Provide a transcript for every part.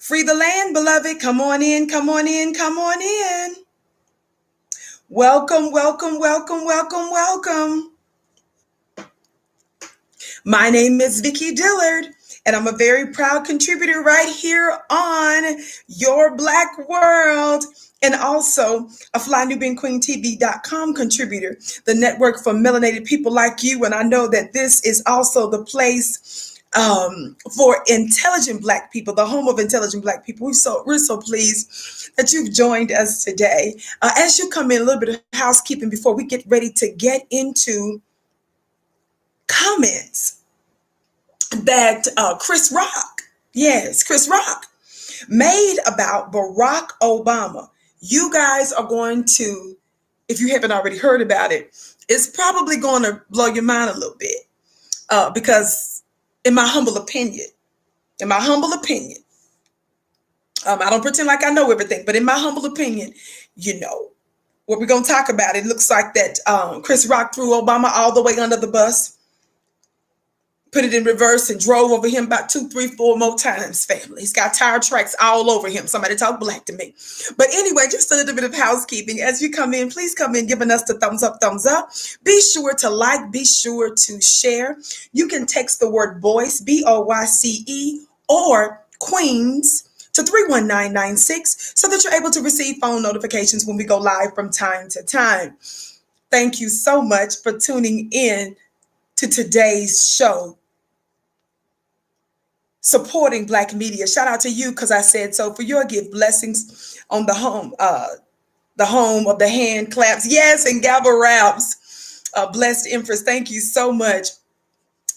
Free the land, beloved. Come on in, come on in, come on in. Welcome, welcome, welcome, welcome, welcome. My name is Vicki Dillard, and I'm a very proud contributor right here on Your Black World, and also a FlyNubianQueenTV.com contributor, the network for melanated people like you. And I know that this is also the place for intelligent Black people, the home of intelligent Black people. We're so pleased that you've joined us today. As you come in, a little bit of housekeeping before we get ready to get into comments that Chris Rock made about Barack Obama. You guys are going to, if you haven't already heard about it, it's probably going to blow your mind a little bit because in my humble opinion, I don't pretend like I know everything, but in my humble opinion, what we're going to talk about, it looks like that Chris Rock threw Obama all the way under the bus, put it in reverse, and drove over him about 2, 3, 4 more times, family. He's got tire tracks all over him. Somebody talk Black to me. But anyway, just a little bit of housekeeping. As you come in, please come in giving us the thumbs up, thumbs up. Be sure to like, be sure to share. You can text the word BOYCE, BOYCE, or Queens to 31996 so that you're able to receive phone notifications when we go live from time to time. Thank you so much for tuning in to today's show, supporting Black media. Shout out to you, because I said so, for your gift. Blessings on the home of the hand claps, yes, and gavel raps. Blessed Empress, thank you so much.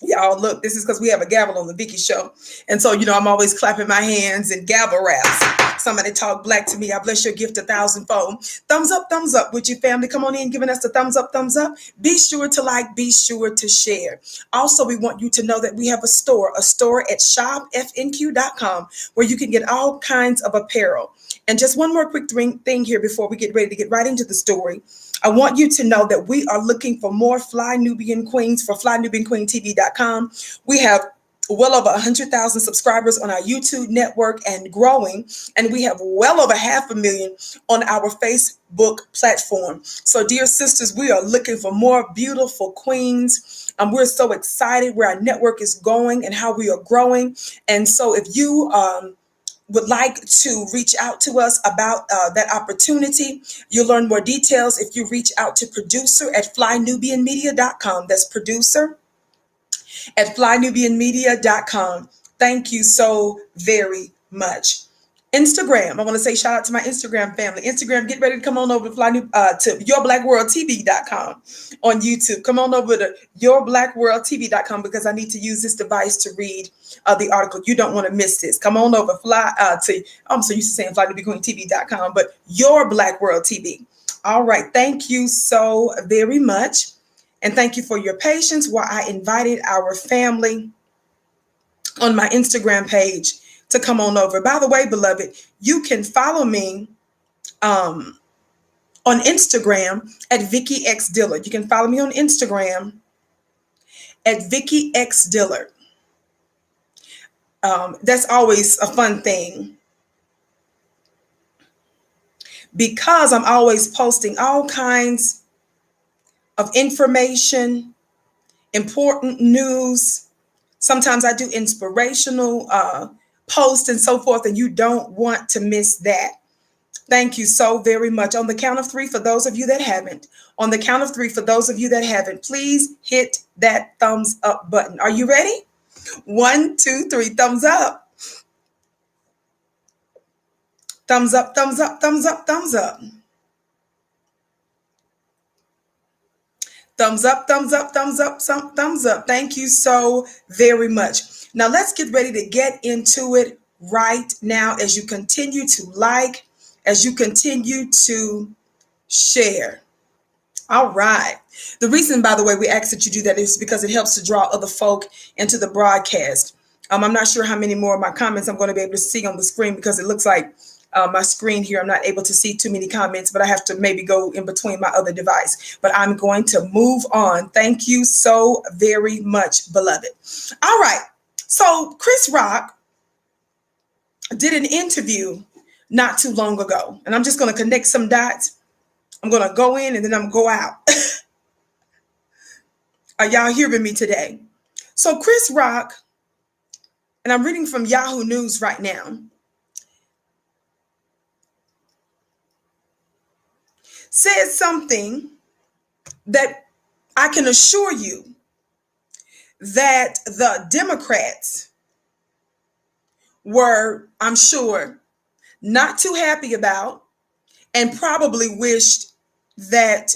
Y'all, look, this is because we have a gavel on the Vicki show, and so I'm always clapping my hands and gavel raps. Somebody talk Black to me. I bless your gift 1,000-fold. Thumbs up with your family. Come on in, giving us the thumbs up, thumbs up. Be sure to like, be sure to share. Also, we want you to know that we have a store at shopfnq.com, where you can get all kinds of apparel. And just one more quick thing here before we get ready to get right into the story. I want you to know that we are looking for more Fly Nubian Queens for FlyNubianQueenTV.com. We have well over 100,000 subscribers on our YouTube network and growing, and we have well over 500,000 on our Facebook platform. So, dear sisters, we are looking for more beautiful queens. We're so excited where our network is going and how we are growing. And so, if you would like to reach out to us about that opportunity, you'll learn more details if you reach out to producer at FlyNubianMedia.com. That's producer at FlyNubianMedia.com. Thank you so very much. Instagram, I want to say shout out to my Instagram family. Instagram, get ready to come on over to YourBlackWorldTV.com on YouTube. Come on over to YourBlackWorldTV.com, because I need to use this device to read the article. You don't want to miss this. Come on over I'm so used to saying FlyNubianQueenTV.com, but Your Black World TV. All right. Thank you so very much. And thank you for your patience while I invited our family on my Instagram page to come on over. By the way, beloved, you can follow me on Instagram at Vicki X Dillard. You can follow me on Instagram at Vicki X Dillard. That's always a fun thing, because I'm always posting all kinds of information, important news. Sometimes I do inspirational posts and so forth, and you don't want to miss that. Thank you so very much. On the count of 3, for those of you that haven't, please hit that thumbs up button. Are you ready? 1, 2, 3, thumbs up. Thumbs up, thumbs up, thumbs up, thumbs up. Thumbs up, thumbs up, thumbs up, thumbs up. Thank you so very much. Now let's get ready to get into it right now, as you continue to like, as you continue to share. All right. The reason, by the way, we ask that you do that is because it helps to draw other folk into the broadcast. I'm not sure how many more of my comments I'm going to be able to see on the screen, because it looks like my screen here, I'm not able to see too many comments, but I have to maybe go in between my other device. But I'm going to move on. Thank you so very much, beloved. All right. So Chris Rock did an interview not too long ago, and I'm just going to connect some dots. I'm going to go in and then I'm going to go out. Are y'all hearing me today? So Chris Rock, and I'm reading from Yahoo News right now, said something that I can assure you that the Democrats were, I'm sure, not too happy about, and probably wished that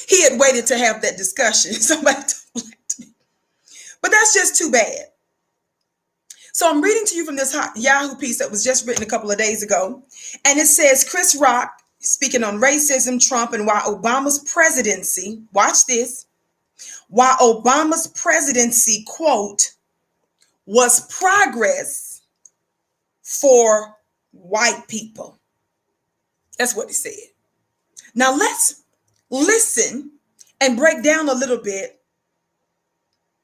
he had waited to have that discussion. Somebody told me. But that's just too bad. So I'm reading to you from this Yahoo piece that was just written a couple of days ago. And it says, Chris Rock speaking on racism, Trump, and why Obama's presidency, watch this, why Obama's presidency, quote, was progress for white people. That's what he said. Now let's listen and break down a little bit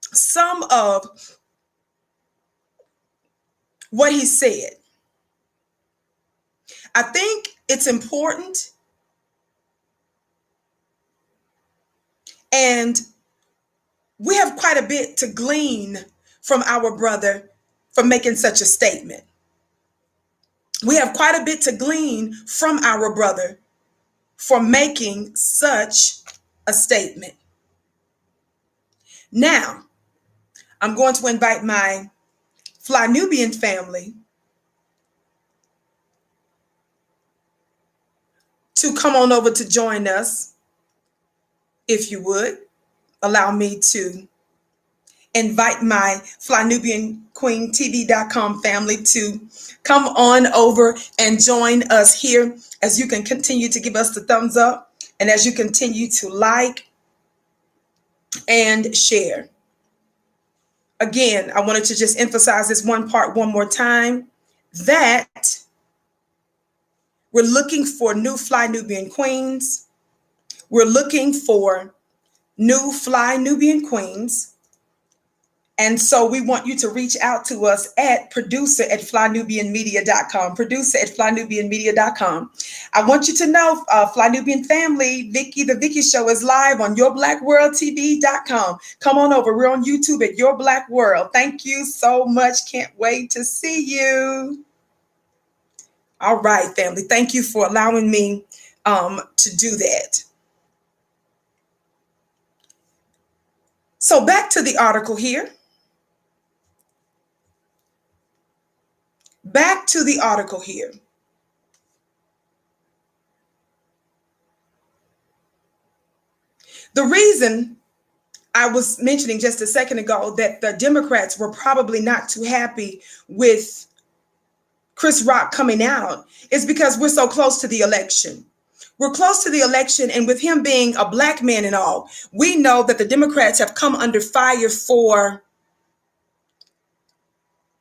some of what he said. I think it's important, and we have quite a bit to glean from our brother for making such a statement. We have quite a bit to glean from our brother for making such a statement. Now, I'm going to invite my Fly Nubian family to come on over to join us. If you would, allow me to invite my FlyNubianQueenTV.com family to come on over and join us here as you can continue to give us the thumbs up and as you continue to like and share. Again, I wanted to just emphasize this one part one more time, that we're looking for new Fly Nubian Queens. We're looking for new Fly Nubian Queens. And so we want you to reach out to us at producer@flynubianmedia.com, producer@flynubianmedia.com. I want you to know, Fly Nubian family, the Vicki Show is live on yourblackworldtv.com. Come on over. We're on YouTube at Your Black World. Thank you so much. Can't wait to see you. All right, family. Thank you for allowing me to do that. So back to the article here. Back to the article here. The reason I was mentioning just a second ago that the Democrats were probably not too happy with Chris Rock coming out is because we're so close to the election. We're close to the election, and with him being a black man and all, we know that the Democrats have come under fire for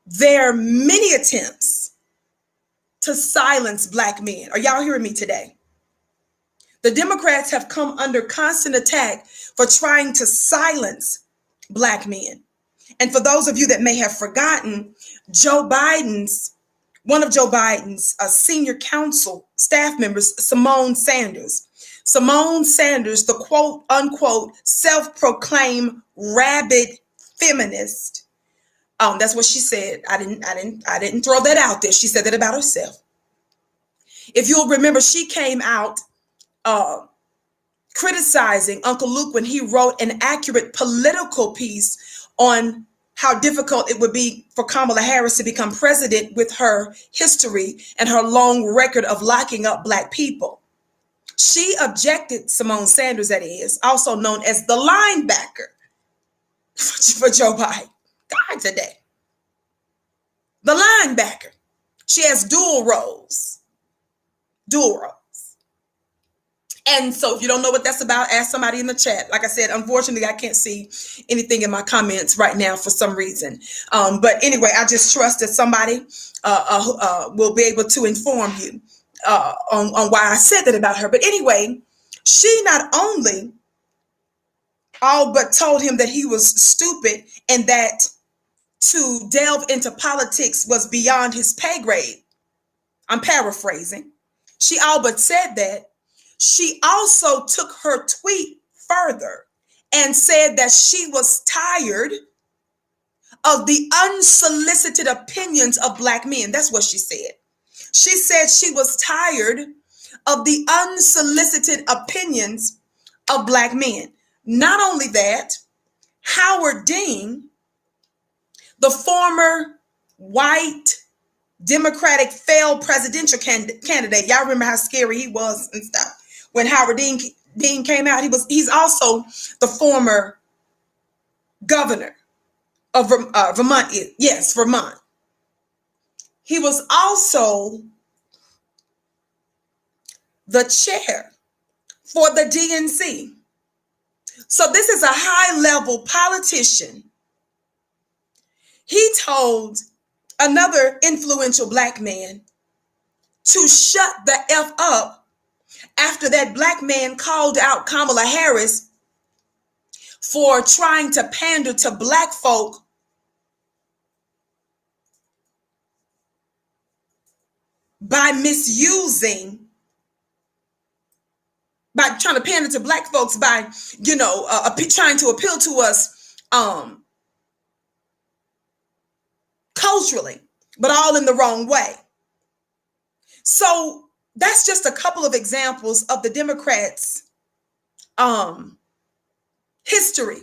their many attempts to silence black men. Are y'all hearing me today? The Democrats have come under constant attack for trying to silence black men. And for those of you that may have forgotten, one of Joe Biden's senior council staff members, Simone Sanders, the quote unquote self-proclaimed rabid feminist. That's what she said. I didn't throw that out there. She said that about herself. If you'll remember, she came out criticizing Uncle Luke when he wrote an accurate political piece on how difficult it would be for Kamala Harris to become president with her history and her long record of locking up black people. She objected, Simone Sanders, that is, also known as the linebacker for Joe Biden. God today. The linebacker. She has dual roles. And so if you don't know what that's about, ask somebody in the chat. Like I said, unfortunately, I can't see anything in my comments right now for some reason. But anyway, I just trust that somebody will be able to inform you on why I said that about her. But anyway, she not only all but told him that he was stupid and that to delve into politics was beyond his pay grade. I'm paraphrasing. She all but said that. She also took her tweet further and said that she was tired of the unsolicited opinions of Black men. That's what she said. She said she was tired of the unsolicited opinions of Black men. Not only that, Howard Dean, the former white Democratic failed presidential candidate. Y'all remember how scary he was and stuff when Howard Dean came out. He's also the former governor of Vermont. Yes, Vermont. He was also the chair for the DNC. So this is a high-level politician. He told another influential Black man to shut the F up after that Black man called out Kamala Harris for trying to pander to Black folk by trying to pander to Black folks by, trying to appeal to us culturally, but all in the wrong way. So that's just a couple of examples of the Democrats' history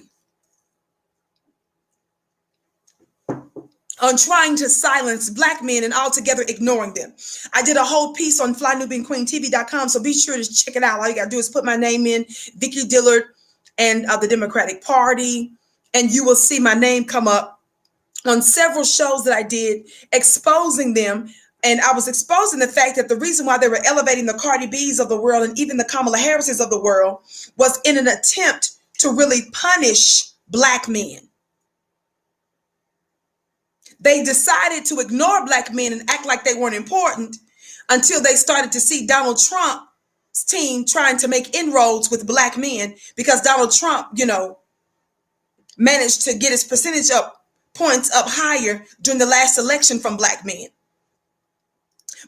on trying to silence Black men and altogether ignoring them. I did a whole piece on flynubianqueentv.com, so be sure to check it out. All you got to do is put my name in, Vicki Dillard, and the Democratic Party, and you will see my name come up on several shows that I did exposing them. And I was exposing the fact that the reason why they were elevating the Cardi B's of the world and even the Kamala Harris's of the world was in an attempt to really punish Black men. They decided to ignore Black men and act like they weren't important until they started to see Donald Trump's team trying to make inroads with Black men, because Donald Trump, managed to get his percentage points up higher during the last election from Black men.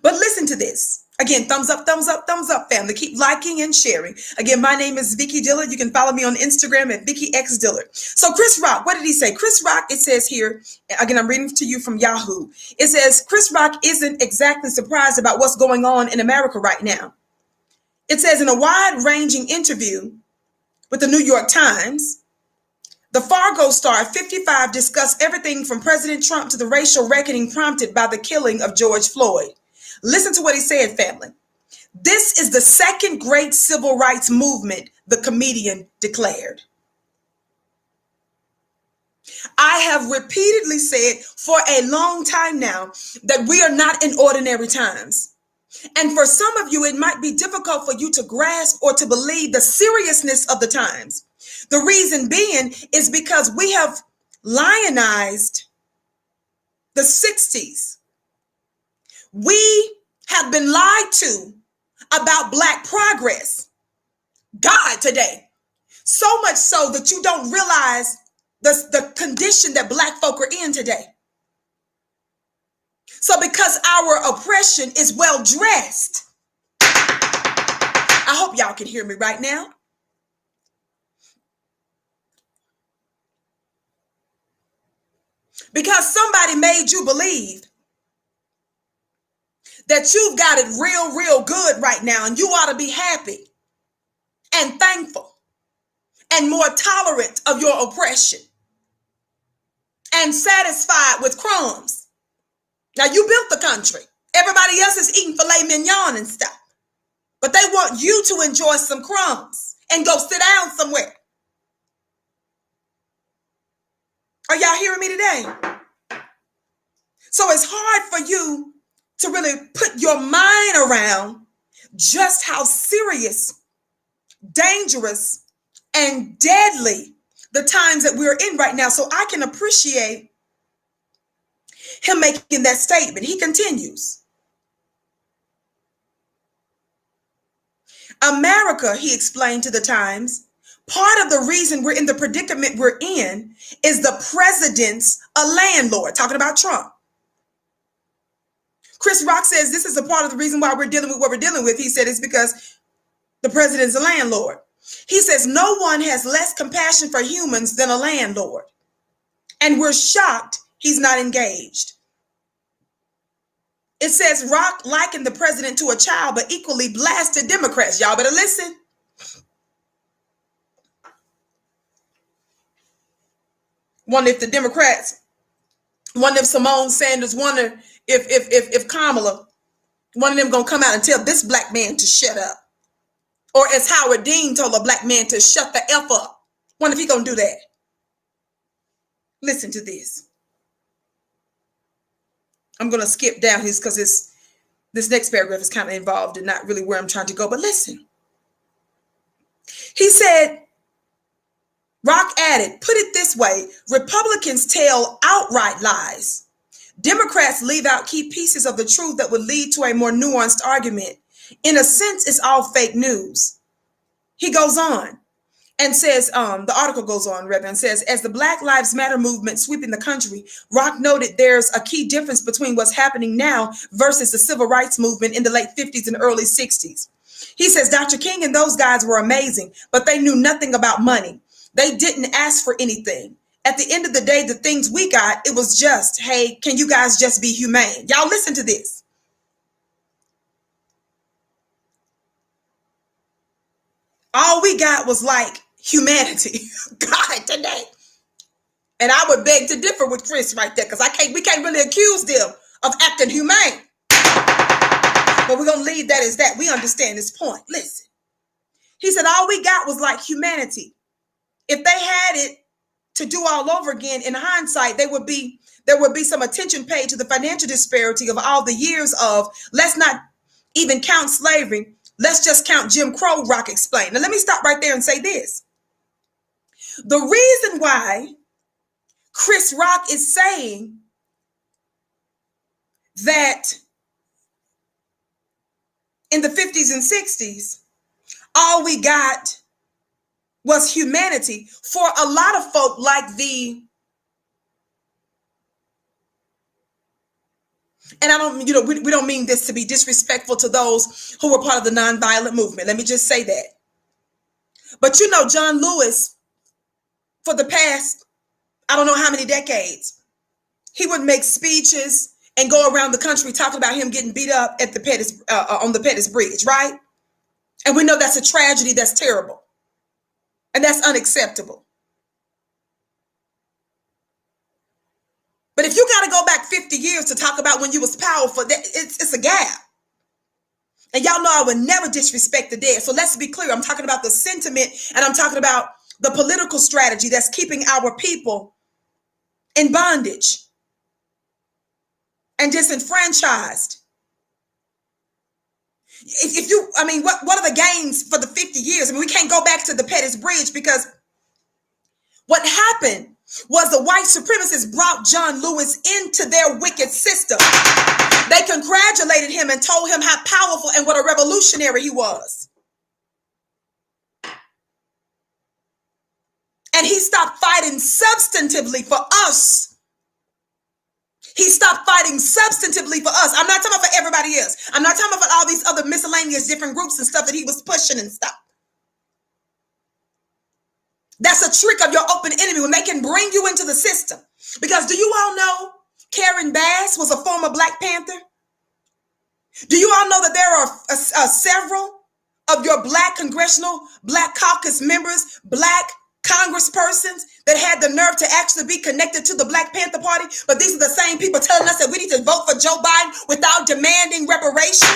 But listen to this. Again, thumbs up, family. Keep liking and sharing. Again, my name is Vicki Dillard. You can follow me on Instagram at Vicki X Dillard. So Chris Rock, what did he say? Chris Rock, it says here, again, I'm reading to you from Yahoo. It says, Chris Rock isn't exactly surprised about what's going on in America right now. It says, in a wide-ranging interview with the New York Times, the Fargo star 55 discussed everything from President Trump to the racial reckoning prompted by the killing of George Floyd. Listen to what he said, family. This is the second great civil rights movement, the comedian declared. I have repeatedly said for a long time now that we are not in ordinary times. And for some of you, it might be difficult for you to grasp or to believe the seriousness of the times. The reason being is because we have lionized the 60s. We have been lied to about Black progress. God, today. So much so that you don't realize the condition that Black folk are in today. So because our oppression is well dressed, I hope y'all can hear me right now. Because somebody made you believe that you've got it real good right now, and you ought to be happy and thankful and more tolerant of your oppression and satisfied with crumbs. Now, you built the country. Everybody else is eating filet mignon and stuff, but they want you to enjoy some crumbs and go sit down somewhere. Are y'all hearing me today? So it's hard for you to really put your mind around just how serious, dangerous, and deadly the times that we're in right now. So I can appreciate him making that statement. He continues. America, he explained to the Times, Part of the reason we're in the predicament we're in is the president's a landlord, talking about Trump. Chris Rock says this is a part of the reason why we're dealing with what we're dealing with. He said it's because the president's a landlord. He says no one has less compassion for humans than a landlord. And we're shocked he's not engaged. It says Rock likened the president to a child, but equally blasted Democrats. Y'all better listen. Wonder if the Democrats, wonder if Simone Sanders, wonder if Kamala, one of them gonna come out and tell this black man to shut up. Or as Howard Dean told a black man to shut the F up. Wonder if he gonna do that. Listen to this. I'm gonna skip down his because this next paragraph is kind of involved and not really where I'm trying to go, but listen. He said, Rock added, put it this way, Republicans tell outright lies. Democrats leave out key pieces of the truth that would lead to a more nuanced argument. In a sense, it's all fake news. He goes on and says, the article goes on, rather, and says, as the Black Lives Matter movement sweeping the country, Rock noted there's a key difference between what's happening now versus the civil rights movement in the late 50s and early 60s. He says, Dr. King and those guys were amazing, but they knew nothing about money. They didn't ask for anything. At the end of the day, the things we got, it was just, hey, can you guys just be humane? Y'all listen to this. All we got was like humanity. God, today. And I would beg to differ with Chris right there, because we can't really accuse them of acting humane. But we're gonna leave that as that. We understand this point. Listen. He said all we got was like humanity. If they had it to do all over again, in hindsight, there would be some attention paid to the financial disparity of all the years of, let's not even count slavery. Let's just count Jim Crow, Rock explained. Now, let me stop right there and say this. The reason why Chris Rock is saying that in the 50s and 60s, all we got was humanity, for a lot of folk like and I don't, we don't mean this to be disrespectful to those who were part of the nonviolent movement. Let me just say that. But John Lewis, for the past, I don't know how many decades, he would make speeches and go around the country talking about him getting beat up at the Pettis, on the Pettis Bridge, right? And we know that's a tragedy, that's terrible. And that's unacceptable. But if you got to go back 50 years to talk about when you was powerful, it's a gap. And y'all know I would never disrespect the dead. So let's be clear. I'm talking about the sentiment, and I'm talking about the political strategy that's keeping our people in bondage and disenfranchised. What are the gains for the 50 years? We can't go back to the Pettis Bridge, because what happened was the white supremacists brought John Lewis into their wicked system. They congratulated him and told him how powerful and what a revolutionary he was. And he stopped fighting substantively for us. He stopped fighting substantively for us. I'm not talking about for everybody else. I'm not talking about all these other miscellaneous different groups and stuff that he was pushing and stuff. That's a trick of your open enemy when they can bring you into the system. Because do you all know Karen Bass was a former Black Panther? Do you all know that there are several of your Black congressional, Black caucus members, Black congresspersons that had the nerve to actually be connected to the Black Panther Party? But these are the same people telling us that we need to vote for Joe Biden without demanding reparations.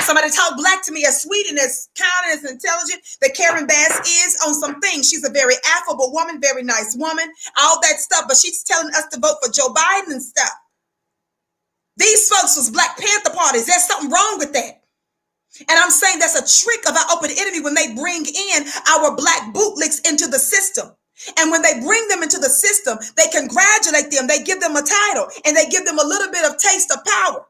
Somebody talk Black to me, as sweet and as kind and as intelligent that Karen Bass is on some things. She's a very affable woman, very nice woman, all that stuff. But she's telling us to vote for Joe Biden and stuff. These folks was Black Panther parties. There's something wrong with that. And I'm saying that's a trick of our open enemy when they bring in our Black bootlicks into the system. And when they bring them into the system, they congratulate them. They give them a title and they give them a little bit of taste of power.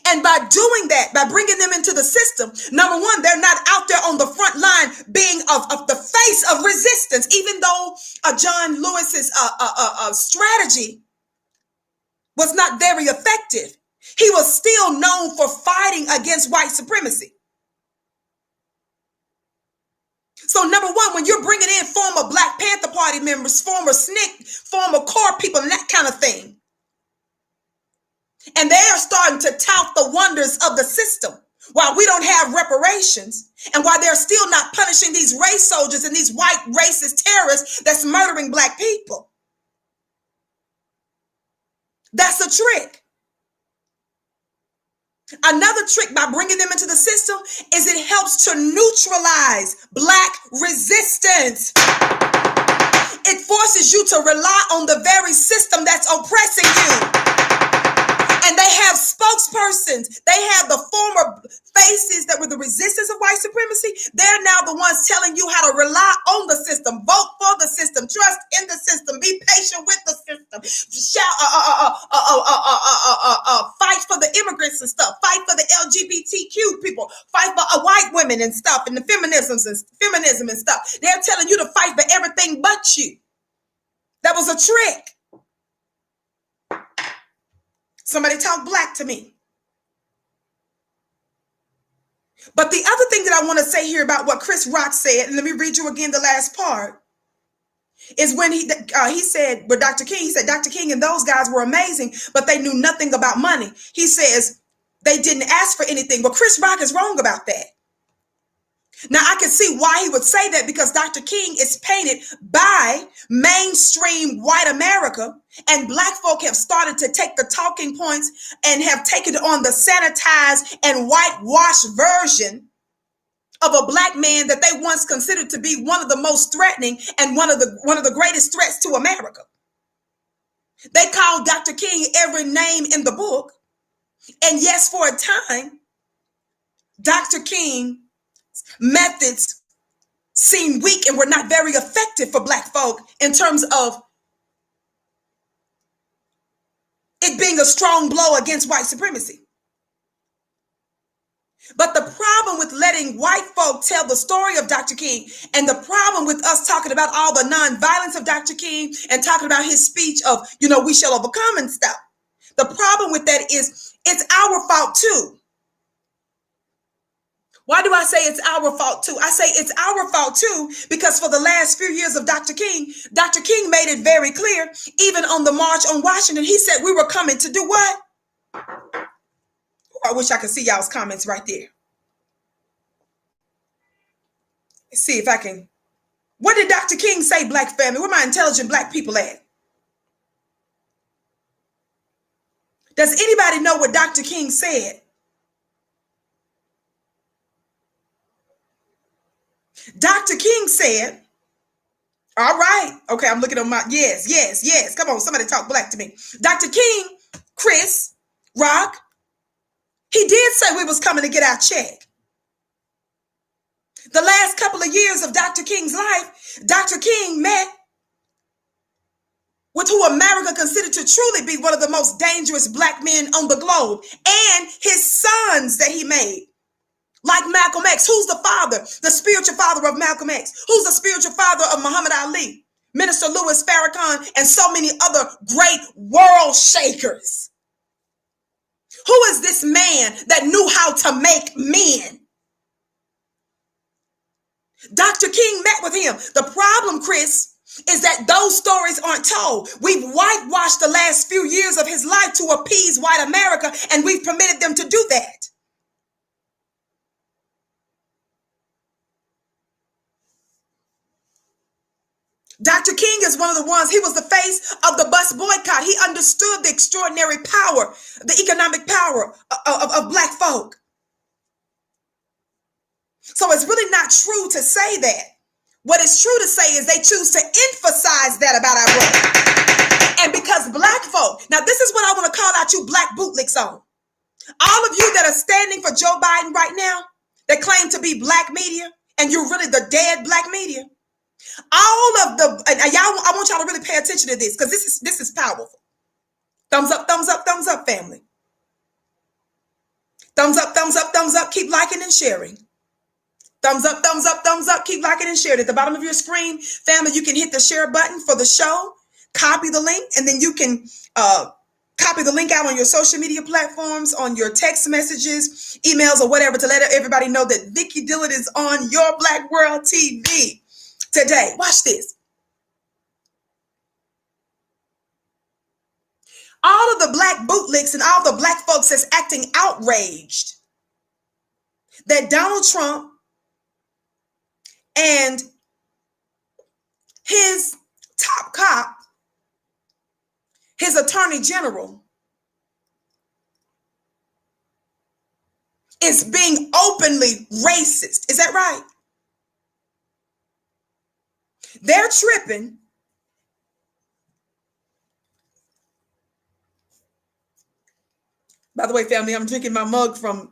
And by doing that, by bringing them into the system, number one, they're not out there on the front line being of the face of resistance, even though John Lewis's strategy was not very effective. He was still known for fighting against white supremacy. So number one, when you're bringing in former Black Panther Party members, former SNCC, former CORE people, and that kind of thing, and they are starting to tout the wonders of the system while we don't have reparations, and while they're still not punishing these race soldiers and these white racist terrorists that's murdering Black people. That's a trick. Another trick by bringing them into the system is it helps to neutralize Black resistance. It forces you to rely on the very system that's oppressing you. And they have spokespersons. They have the former faces that were the resistance of white supremacy. They're now the ones telling you how to rely on the system, vote for the system, trust in the system, be patient with the system, fight for the immigrants and stuff, fight for the LGBTQ people, fight for white women and stuff, and the feminism and stuff. They're telling you to fight for everything but you. That was a trick. Somebody talk Black to me. But the other thing that I want to say here about what Chris Rock said, and let me read you again the last part, is when he said, with Dr. King, he said, Dr. King and those guys were amazing, but they knew nothing about money. He says they didn't ask for anything. Well, Chris Rock is wrong about that. Now, I can see why he would say that, because Dr. King is painted by mainstream white America, and Black folk have started to take the talking points and have taken on the sanitized and whitewashed version of a Black man that they once considered to be one of the most threatening and one of the greatest threats to America. They called Dr. King every name in the book. And yes, for a time, Dr. King methods seemed weak and were not very effective for Black folk in terms of it being a strong blow against white supremacy. But the problem with letting white folk tell the story of Dr. King, and the problem with us talking about all the nonviolence of Dr. King and talking about his speech of, we shall overcome and stuff. The problem with that is it's our fault too. Why do I say it's our fault too? I say it's our fault too because for the last few years of Dr. King made it very clear, even on the March on Washington, he said we were coming to do what? I wish I could see y'all's comments right there. Let's see if I can. What did Dr. King say, Black family? Where my intelligent Black people at? Does anybody know what Dr. King said? Dr. King said, all right, okay, I'm looking at my, yes. Come on, somebody talk Black to me. Dr. King, Chris Rock, he did say we was coming to get our check. The last couple of years of Dr. King's life, Dr. King met with who America considered to truly be one of the most dangerous Black men on the globe, and his sons that he made. Like Malcolm X, who's the father, the spiritual father of Malcolm X? Who's the spiritual father of Muhammad Ali, Minister Louis Farrakhan, and so many other great world shakers? Who is this man that knew how to make men? Dr. King met with him. The problem, Chris, is that those stories aren't told. We've whitewashed the last few years of his life to appease white America, and we've permitted them to do that. Dr. King is one of the ones, he was the face of the bus boycott. He understood the extraordinary power, the economic power of Black folk. So it's really not true to say that. What is true to say is they choose to emphasize that about our brother. And because Black folk, now this is what I want to call out you Black bootlicks on. All of you that are standing for Joe Biden right now, that claim to be Black media, and you're really the dead Black media. All of the, and y'all, I want y'all to really pay attention to this because this is powerful. Thumbs up, family. Thumbs up, thumbs up, thumbs up. Keep liking and sharing. Thumbs up, thumbs up, thumbs up. Keep liking and sharing. At the bottom of your screen, family, you can hit the share button for the show, copy the link, and then you can copy the link out on your social media platforms, on your text messages, emails, or whatever, to let everybody know that Vicki Dillard is on Your Black World TV today. Watch this. All of the black bootlicks and all the black folks that's acting outraged that Donald Trump and his top cop, his attorney general, is being openly racist. Is that right? They're tripping. By the way, family, I'm drinking my mug from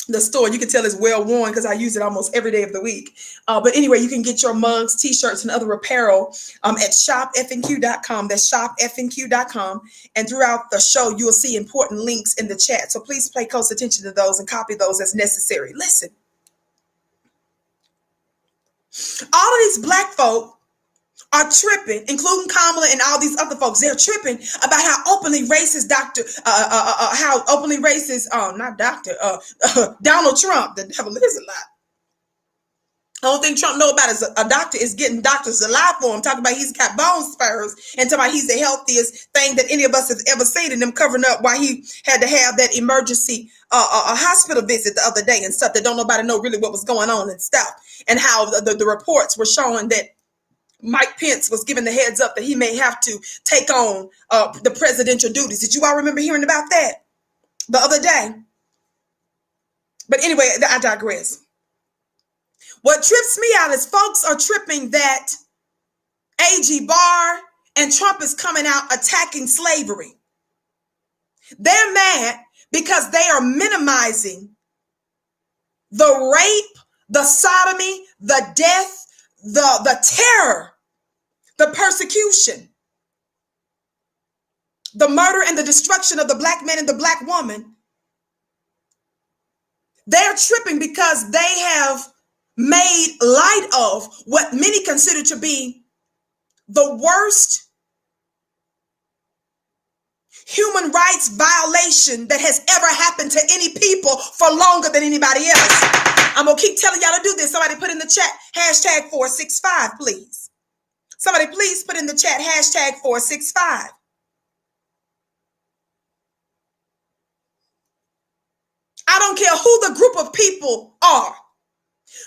the store. You can tell it's well worn because I use it almost every day of the week. But anyway, you can get your mugs, t-shirts, and other apparel at shopfnq.com. That's shopfnq.com. And throughout the show, you will see important links in the chat. So please pay close attention to those and copy those as necessary. Listen, all of these black folk are tripping, including Kamala and all these other folks. They're tripping about how openly racist Donald Trump, the devil is a lie. The only thing Trump know about is a doctor is getting doctors alive for him, talking about he's got bone spurs and talking about he's the healthiest thing that any of us have ever seen, and them covering up why he had to have that emergency hospital visit the other day and stuff that don't nobody know really what was going on and stuff, and how the reports were showing that Mike Pence was given the heads up that he may have to take on the presidential duties. Did you all remember hearing about that the other day? But anyway, I digress. What trips me out is folks are tripping that A.G. Barr and Trump is coming out attacking slavery. They're mad because they are minimizing the rape, the sodomy, the death, the terror, the persecution, the murder and the destruction of the black man and the black woman. They're tripping because they have made light of what many consider to be the worst human rights violation that has ever happened to any people for longer than anybody else. I'm going to keep telling y'all to do this. Somebody put in the chat, hashtag 465, please. Somebody please put in the chat, hashtag 465. I don't care who the group of people are.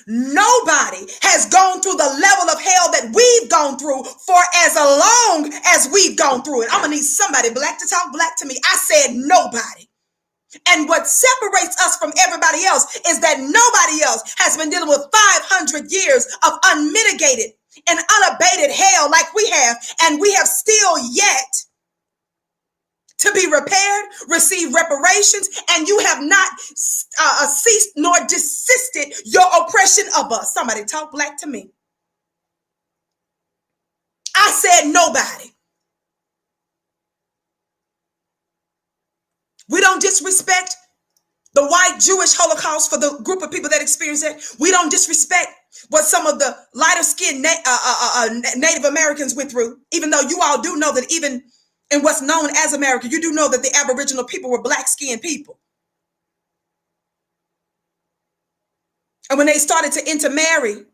Nobody has gone through the level of hell that we've gone through for as long as we've gone through it. I'm going to need somebody black to talk black to me. I said nobody. And what separates us from everybody else is that nobody else has been dealing with 500 years of unmitigated and unabated hell like we have. And we have still yet to be repaired, receive reparations, and you have not ceased nor desisted your oppression of us. Somebody talk black to me. I said nobody. We don't disrespect the white Jewish Holocaust for the group of people that experienced it. We don't disrespect what some of the lighter skinned Native Americans went through, even though you all do know that even in what's known as America, you do know that the Aboriginal people were black skinned people. And when they started to intermarry,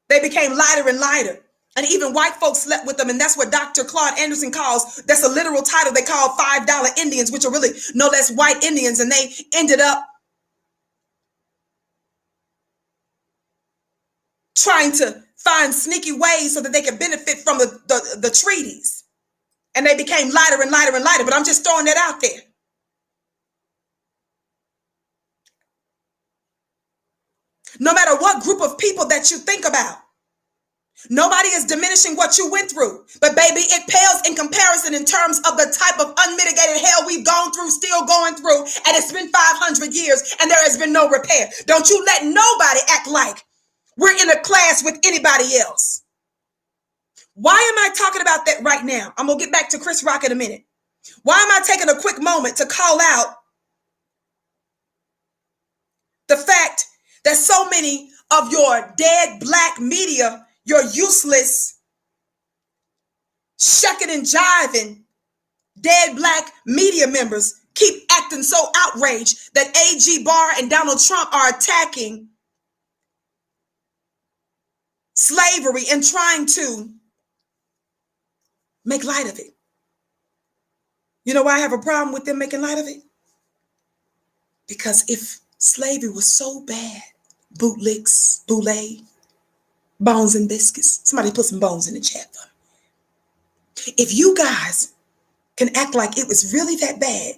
they became lighter and lighter. And even white folks slept with them. And that's what Dr. Claude Anderson calls, that's a literal title they call $5 Indians, which are really no less white Indians. And they ended up trying to find sneaky ways so that they could benefit from the treaties. And they became lighter and lighter and lighter. But I'm just throwing that out there. No matter what group of people that you think about, nobody is diminishing what you went through. But baby, it pales in comparison in terms of the type of unmitigated hell we've gone through, still going through. And it's been 500 years and there has been no repair. Don't you let nobody act like we're in a class with anybody else. Why am I talking about that right now? I'm going to get back to Chris Rock in a minute. Why am I taking a quick moment to call out The fact that so many of your dead black media, your useless, shucking and jiving dead black media members keep acting so outraged that AG Barr and Donald Trump are attacking slavery and trying to make light of it. You know why I have a problem with them making light of it? Because if slavery was so bad, bootlicks, boule, bones and biscuits, somebody put some bones in the chat for me. If you guys can act like it was really that bad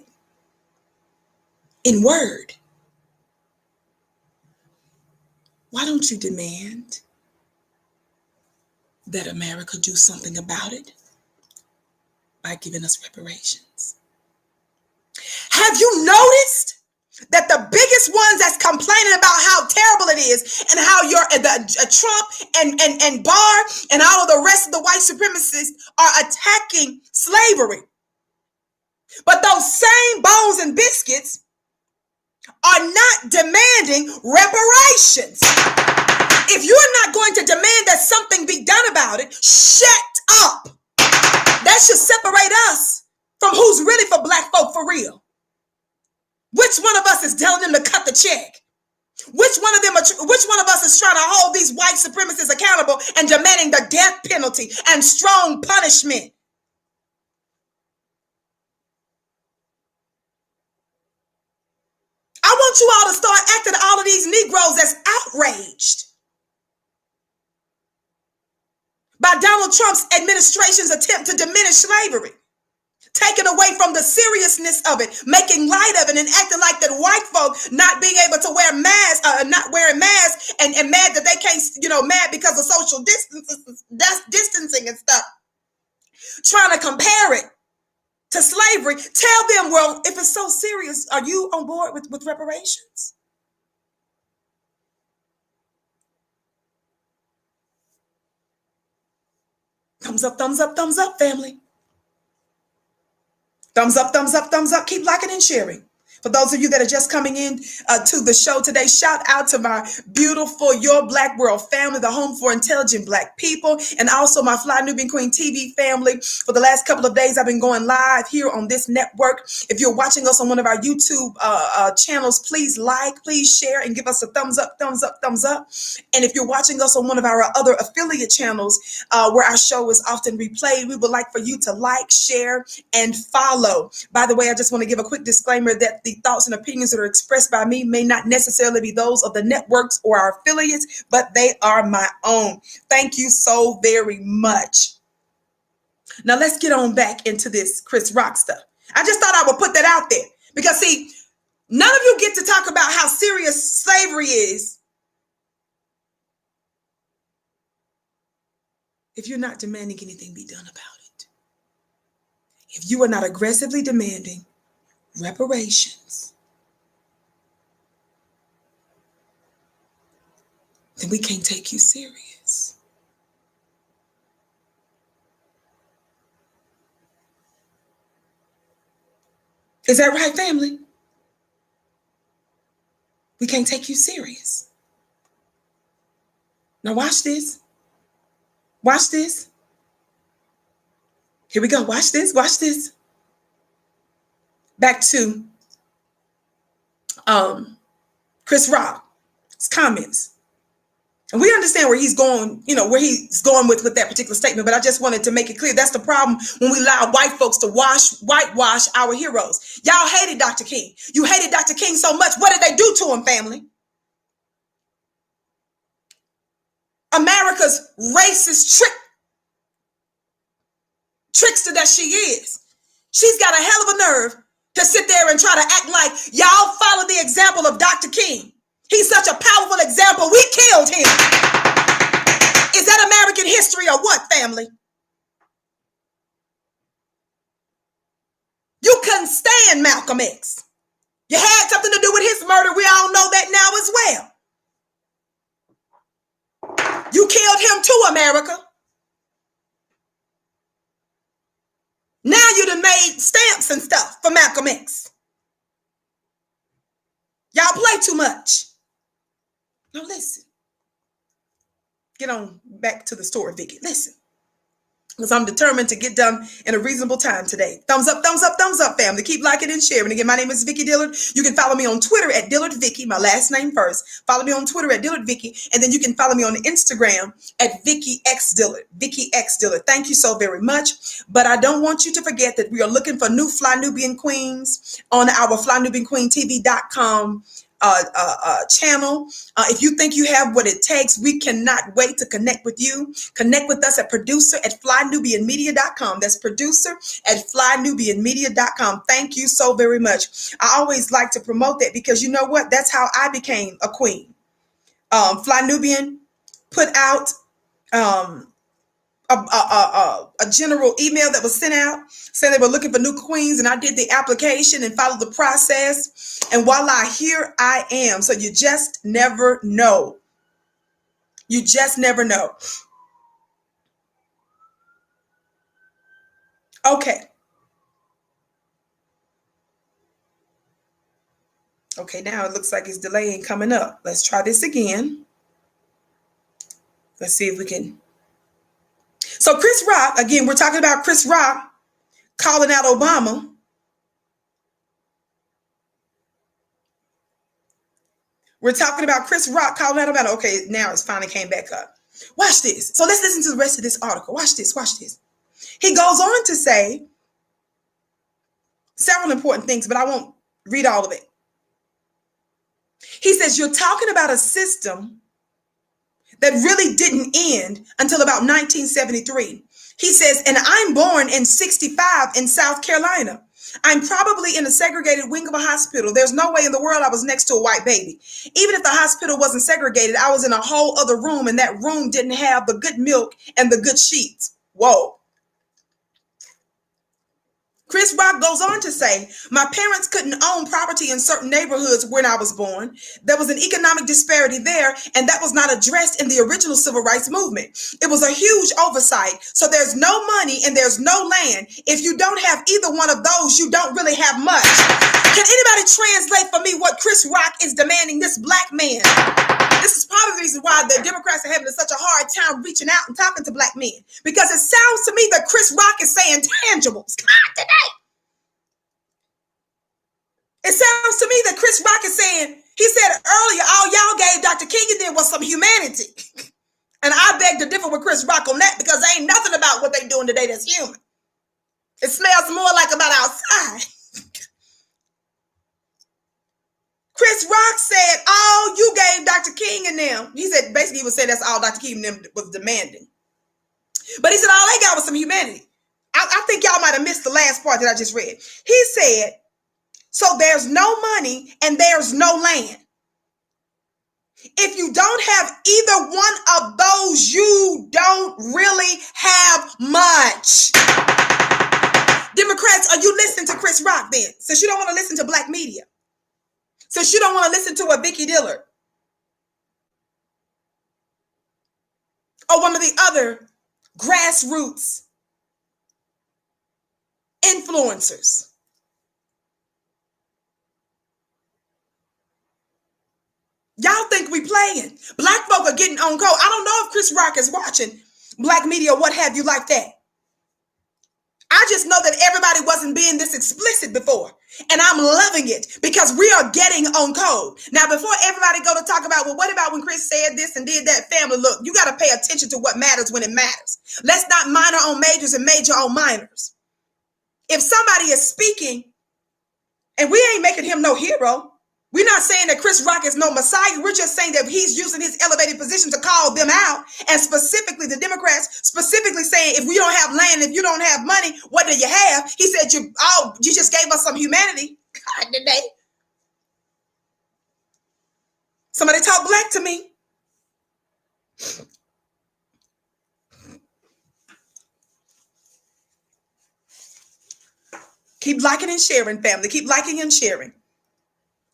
in word, why don't you demand that America do something about it by giving us reparations? Have you noticed that the biggest ones that's complaining about how terrible it is and how Trump and Barr and all of the rest of the white supremacists are attacking slavery? But those same bones and biscuits are not demanding reparations. If you're not going to demand that something be done about it, shut up. That should separate us from who's really for black folk for real. Which one of us is telling them to cut the check? Which one of us is trying to hold these white supremacists accountable and demanding the death penalty and strong punishment? I want you all to start acting all of these Negroes as outraged by Donald Trump's administration's attempt to diminish slavery, taking away from the seriousness of it, making light of it, and acting like that white folk not being able to wear masks, not wearing masks, and mad that they can't, mad because of social distancing and stuff. Trying to compare it to slavery. Tell them, well, if it's so serious, are you on board with reparations? Thumbs up, thumbs up, thumbs up, family. Thumbs up, thumbs up, thumbs up. Keep liking and sharing. For those of you that are just coming in to the show today, shout out to my beautiful Your Black World family, the home for intelligent black people, and also my Fly Nubian Queen TV family. For the last couple of days, I've been going live here on this network. If you're watching us on one of our YouTube channels, please like, please share, and give us a thumbs up, thumbs up, thumbs up. And if you're watching us on one of our other affiliate channels where our show is often replayed, we would like for you to like, share, and follow. By the way, I just want to give a quick disclaimer that the thoughts and opinions that are expressed by me may not necessarily be those of the networks or our affiliates, but they are my own. Thank you so very much. Now let's get on back into this Chris Rock stuff. I just thought I would put that out there because, see, none of you get to talk about how serious slavery is if you're not demanding anything be done about it. If you are not aggressively demanding reparations, then we can't take you serious. Is that right, family? We can't take you serious. Now watch this. Watch this. Here we go. Watch this. Watch this. Back to Chris Rock's comments. And we understand where he's going, where he's going with that particular statement. But I just wanted to make it clear that's the problem when we allow white folks to whitewash our heroes. Y'all hated Dr. King. You hated Dr. King so much. What did they do to him, family? America's racist trickster that she is. She's got a hell of a nerve to sit there and try to act like y'all follow the example of Dr. King. He's such a powerful example. We killed him. Is that American history or what, family? You couldn't stand Malcolm X. You had something to do with his murder. We all know that now as well. You killed him too, America. Now you done made stamps and stuff for Malcolm X. Y'all play too much. Now listen. Get on back to the story, Vicki. Listen. Because I'm determined to get done in a reasonable time today. Thumbs up, thumbs up, thumbs up, family. Keep liking and sharing. Again, my name is Vicki Dillard. You can follow me on Twitter at Dillard Vicki, my last name first. Follow me on Twitter at Dillard Vicki, and then you can follow me on Instagram at Vicki X Dillard. Vicki X Dillard. Thank you so very much. But I don't want you to forget that we are looking for new Fly Nubian Queens on our FlyNubianQueenTV.com channel. If you think you have what it takes, we cannot wait to connect with you. Connect with us at producer at FlyNubianMedia.com. That's producer at FlyNubianMedia.com. Thank you so very much. I always like to promote that because you know what? That's how I became a queen. Fly Nubian put out a general email that was sent out saying they were looking for new queens, and I did the application and followed the process, and voila, here I am. So you just never know. You just never know. Okay. Okay, now it looks like it's delaying coming up. Let's try this again. Let's see if we can. So Chris Rock, again, we're talking about Chris Rock calling out Obama. We're talking about Chris Rock calling out Obama. Okay, now it's finally came back up. Watch this. So let's listen to the rest of this article. Watch this, watch this. He goes on to say several important things, but I won't read all of it. He says, you're talking about a system that really didn't end until about 1973. He says, and I'm born in 65 in South Carolina. I'm probably in a segregated wing of a hospital. There's no way in the world I was next to a white baby. Even if the hospital wasn't segregated, I was in a whole other room, and that room didn't have the good milk and the good sheets. Whoa. Chris Rock goes on to say, my parents couldn't own property in certain neighborhoods when I was born. There was an economic disparity there, and that was not addressed in the original civil rights movement. It was a huge oversight. So there's no money and there's no land. If you don't have either one of those, you don't really have much. Can anybody translate for me what Chris Rock is demanding this black man? This is part of the reason why the Democrats are having such a hard time reaching out and talking to black men. Because it sounds to me that Chris Rock is saying tangibles. God, today. It sounds to me that Chris Rock is saying, he said earlier, all y'all gave Dr. King and then was some humanity. And I beg to differ with Chris Rock on that because there ain't nothing about what they doing today that's human. It smells more like about outside. Chris Rock said, oh, you gave Dr. King and them. He said, basically, he was saying that's all Dr. King and them was demanding. But he said, all they got was some humanity. I think y'all might have missed the last part that I just read. He said, so there's no money and there's no land. If you don't have either one of those, you don't really have much. Democrats, are you listening to Chris Rock then? Since you don't want to listen to black media. Since you don't want to listen to a Vicki Dillard or one of the other grassroots influencers. Y'all think we playing. Black folk are getting on code. I don't know if Chris Rock is watching black media or what have you like that. I just know that everybody wasn't being this explicit before. And I'm loving it because we are getting on code. Now, before everybody go to talk about, well, what about when Chris said this and did that? Family, look, you got to pay attention to what matters when it matters. Let's not minor on majors and major on minors. If somebody is speaking, and we ain't making him no hero, we're not saying that Chris Rock is no messiah. We're just saying that he's using his elevated position to call them out. And specifically the Democrats, specifically saying, if we don't have land, if you don't have money, what do you have? He said, you just gave us some humanity. God, did they? Somebody talk black to me. Keep liking and sharing, family. Keep liking and sharing.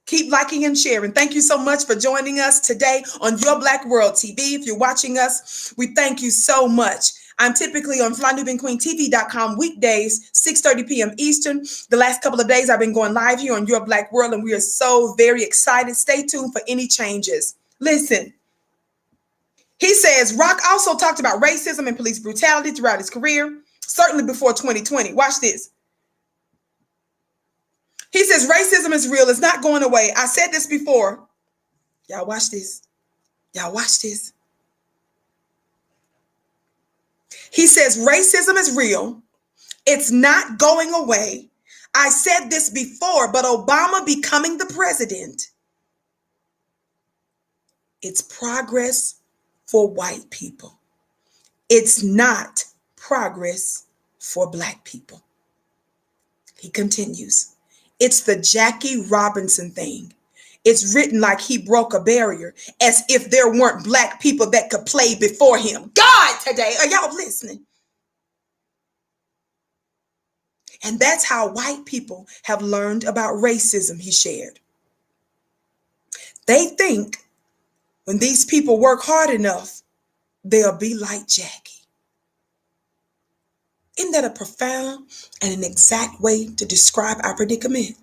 Keep liking and sharing. Thank you so much for joining us today on Your Black World TV. If you're watching us, we thank you so much. I'm typically on FlyNubianQueenTV.com weekdays, 6:30 p.m. Eastern. The last couple of days I've been going live here on Your Black World, and we are so very excited. Stay tuned for any changes. Listen, he says Rock also talked about racism and police brutality throughout his career, certainly before 2020. Watch this. He says racism is real. It's not going away. I said this before. Y'all watch this. Y'all watch this. He says racism is real. It's not going away. I said this before, but Obama becoming the president, it's progress for white people. It's not progress for Black people. He continues. It's the Jackie Robinson thing. It's written like he broke a barrier, as if there weren't Black people that could play before him. God, today, are y'all listening? And that's how white people have learned about racism, he shared. They think when these people work hard enough, they'll be like Jackie. Isn't that a profound and an exact way to describe our predicament?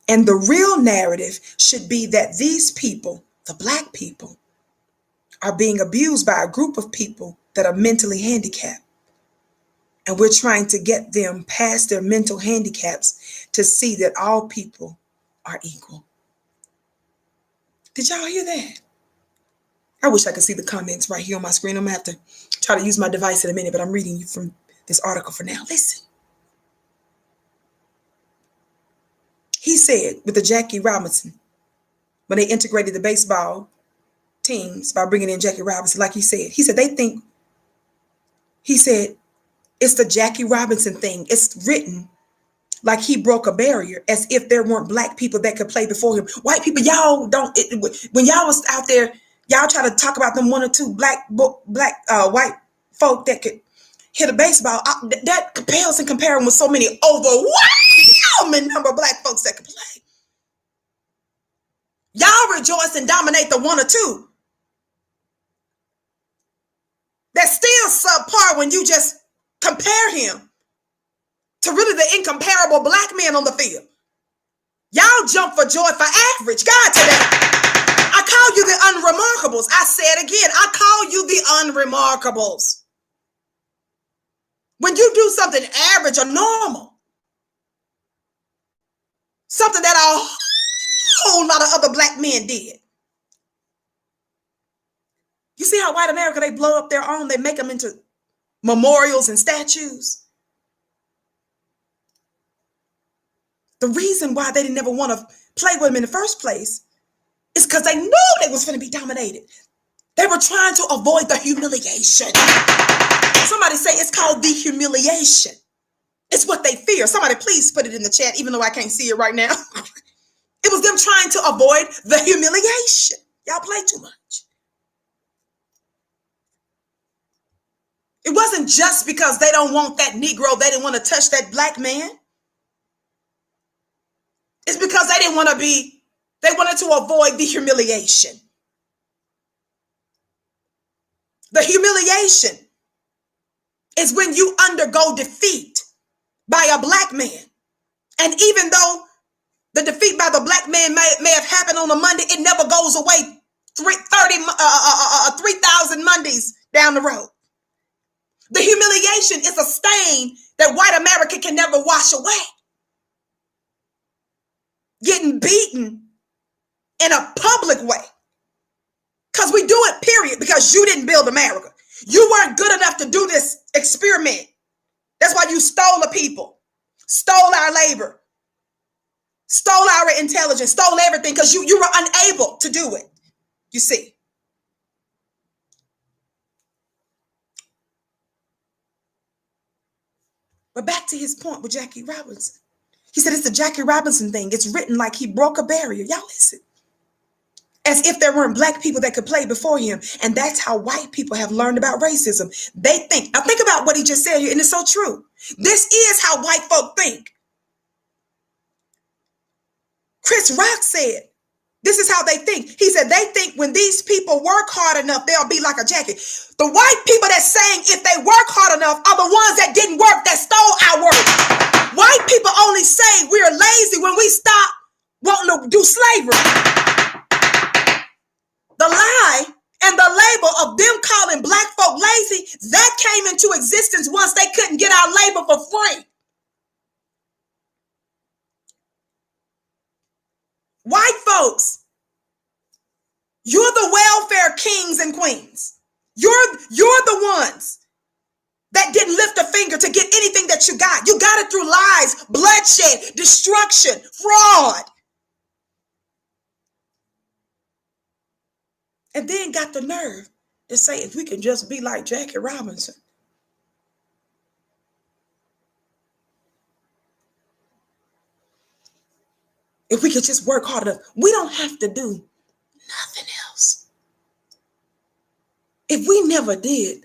And the real narrative should be that these people, the Black people, are being abused by a group of people that are mentally handicapped. And we're trying to get them past their mental handicaps to see that all people are equal. Did y'all hear that? I wish I could see the comments right here on my screen. I'm going to have to try to use my device in a minute, but I'm reading you from this article for now. Listen. He said with the Jackie Robinson, when they integrated the baseball teams by bringing in Jackie Robinson, like he said it's the Jackie Robinson thing. It's written like he broke a barrier, as if there weren't Black people that could play before him. White people, y'all don't, when y'all was out there, y'all try to talk about them one or two white folk that could hit a baseball. That pales in comparison with so many overwhelming number of Black folks that could play. Y'all rejoice and dominate the one or two. That's still subpar when you just compare him to really the incomparable Black man on the field. Y'all jump for joy for average. God, today, I call you the unremarkables. I say it again. I call you the unremarkables. When you do something average or normal, something that a whole lot of other Black men did. You see how white America, they blow up their own, they make them into memorials and statues. The reason why they didn't ever want to play with them in the first place is because they knew they was going to be dominated. They were trying to avoid the humiliation. Somebody say it's called the humiliation. It's what they fear. Somebody please put it in the chat, even though I can't see it right now. It was them trying to avoid the humiliation. Y'all play too much. It wasn't just because they don't want that Negro, they didn't want to touch that Black man. It's because they wanted to avoid the humiliation. The humiliation is when you undergo defeat by a Black man. And even though the defeat by the Black man may have happened on a Monday, it never goes away 3,000 Mondays down the road. The humiliation is a stain that white America can never wash away. Getting beaten in a public way. Because we do it, period, because you didn't build America. You weren't good enough to do this experiment. That's why you stole the people, stole our labor, stole our intelligence, stole everything, because you were unable to do it, you see. But back to his point with Jackie Robinson. He said it's the Jackie Robinson thing. It's written like he broke a barrier. Y'all listen. As if there weren't Black people that could play before him. And that's how white people have learned about racism. They think. Now think about what he just said here, and it's so true. This is how white folk think. Chris Rock said, this is how they think. He said they think when these people work hard enough, they'll be like a Jackie. The white people that's saying if they work hard enough are the ones that didn't work, that stole our work. White people only say we're lazy when we stop wanting wanting to do slavery. The lie and the label of them calling black folk lazy, that came into existence once they couldn't get our labor for free. White folks, you're the welfare kings and queens. You're the ones that didn't lift a finger to get anything that you got. You got it through lies, bloodshed, destruction, fraud. And then got the nerve to say, if we can just be like Jackie Robinson. If we could just work hard enough, we don't have to do nothing else. If we never did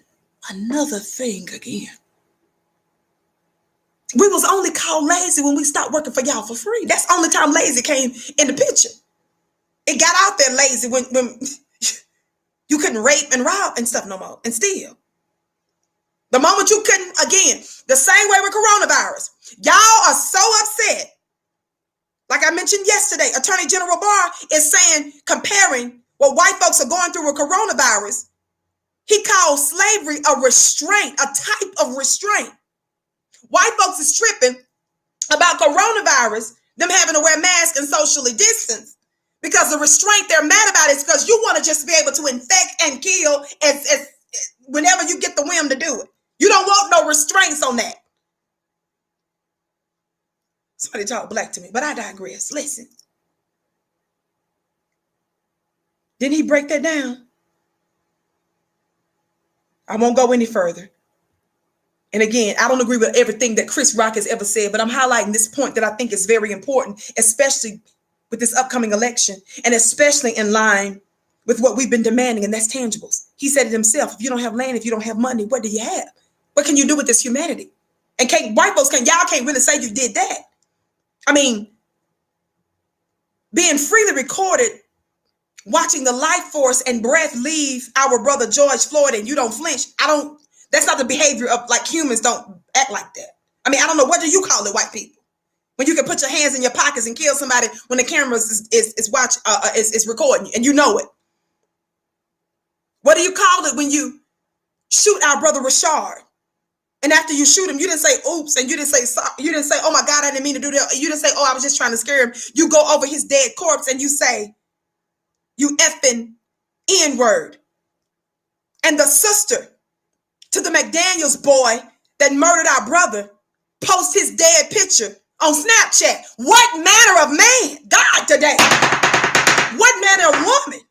another thing again. We was only called lazy when we stopped working for y'all for free. That's the only time lazy came in the picture. It got out there lazy when you couldn't rape and rob and stuff no more and steal. The moment you couldn't, again, the same way with coronavirus. Y'all are so upset. Like I mentioned yesterday, Attorney General Barr is saying, comparing what white folks are going through with coronavirus, he calls slavery a restraint, a type of restraint. White folks is tripping about coronavirus, them having to wear masks and socially distance, because the restraint they're mad about is because you want to just be able to infect and kill as whenever you get the whim to do it. You don't want no restraints on that. Somebody talk black to me, but I digress. Listen. Didn't he break that down? I won't go any further. And again, I don't agree with everything that Chris Rock has ever said, but I'm highlighting this point that I think is very important, especially with this upcoming election, and especially in line with what we've been demanding, and that's tangibles. He said it himself. If you don't have land, if you don't have money, what do you have? What can you do with this humanity? And white folks y'all can't really say you did that. I mean, being freely recorded, watching the life force and breath leave our brother George Floyd, and you don't flinch. That's not the behavior of, like, humans don't act like that. I mean, I don't know, what do you call it, white people? When you can put your hands in your pockets and kill somebody when the camera is recording you and you know it. What do you call it when you shoot our brother Rashard? And after you shoot him, you didn't say oops, and you didn't say sorry. You didn't say, oh my God, I didn't mean to do that. You didn't say, oh, I was just trying to scare him. You go over his dead corpse and you say, you effing N-word. And the sister to the McDaniels boy that murdered our brother post his dead picture on Snapchat. What manner of man died today? What manner of woman?